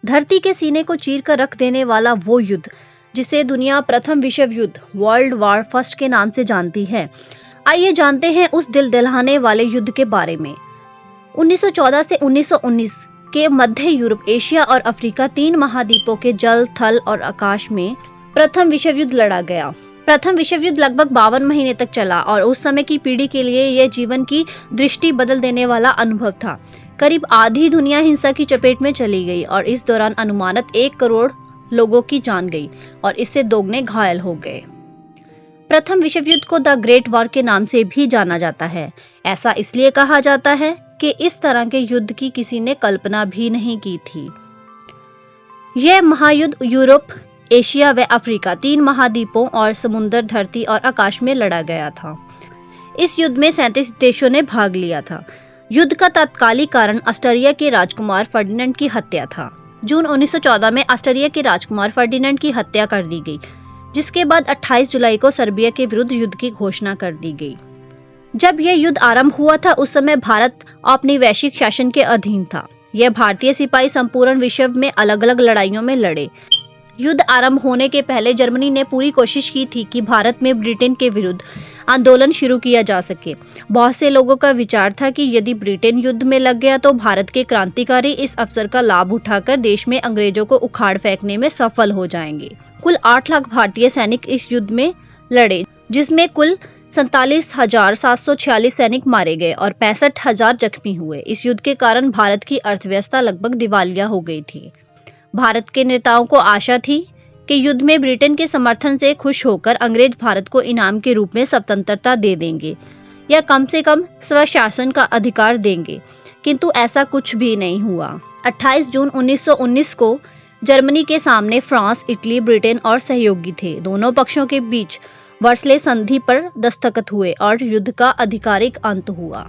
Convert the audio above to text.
धरती के सीने को चीर कर रख देने वाला वो युद्ध जिसे दुनिया प्रथम विश्व युद्ध वर्ल्ड वॉर फर्स्ट के नाम से जानती है। आइए जानते हैं उस दिल दहलाने वाले युद्ध के बारे में। 1914 से 1919 के मध्य यूरोप, एशिया और अफ्रीका तीन महाद्वीपों के जल, थल और आकाश में प्रथम विश्व युद्ध लड़ा गया। प्रथम विश्व युद्ध लगभग 52 महीने तक चला और उस समय की पीढ़ी के लिए यह जीवन की दृष्टि बदल देने वाला अनुभव था। करीब आधी दुनिया हिंसा की चपेट में चली गई और इस दौरान अनुमानित 1 करोड़ लोगों की जान गई और इससे दोगुने घायल हो गए। प्रथम विश्व युद्ध को द ग्रेट वॉर के नाम से भी जाना जाता है। ऐसा इसलिए कहा जाता है कि इस तरह के युद्ध की किसी ने कल्पना भी नहीं की थी। यह महायुद्ध यूरोप, एशिया व अफ्रीका तीन महाद्वीपों और समुद्र, धरती और आकाश में लड़ा गया था। इस युद्ध में 37 देशों ने भाग लिया था। युद्ध का तत्कालिक कारण ऑस्ट्रिया के राजकुमार फर्डिनेंड की हत्या था। जून 1914 में ऑस्ट्रिया के राजकुमार फर्डिनेंड की हत्या कर दी गई, जिसके बाद 28 जुलाई को सर्बिया के विरुद्ध युद्ध की घोषणा कर दी गई। जब यह युद्ध आरंभ हुआ था उस समय भारत औपनिवेशिक शासन के अधीन था। यह भारतीय सिपाही संपूर्ण विश्व में अलग अलग लड़ाइयों में लड़े। युद्ध आरंभ होने के पहले जर्मनी ने पूरी कोशिश की थी कि भारत में ब्रिटेन के विरुद्ध आंदोलन शुरू किया जा सके। बहुत से लोगों का विचार था कि यदि ब्रिटेन युद्ध में लग गया तो भारत के क्रांतिकारी इस अवसर का लाभ उठाकर देश में अंग्रेजों को उखाड़ फेंकने में सफल हो जाएंगे। कुल 8 लाख भारतीय सैनिक इस युद्ध में लड़े, जिसमें कुल 47,746 सैनिक मारे गए और 65,000 जख्मी हुए। इस युद्ध के कारण भारत की अर्थव्यवस्था लगभग दिवालिया हो गई थी। भारत के नेताओं को आशा थी कि युद्ध में ब्रिटेन के समर्थन से खुश होकर अंग्रेज भारत को इनाम के रूप में स्वतंत्रता दे देंगे या कम से कम स्वशासन का अधिकार देंगे, किंतु ऐसा कुछ भी नहीं हुआ। 28 जून 1919 को जर्मनी के सामने फ्रांस, इटली, ब्रिटेन और सहयोगी थे। दोनों पक्षों के बीच वर्सले संधि पर दस्तखत हुए और युद्ध का आधिकारिक अंत हुआ।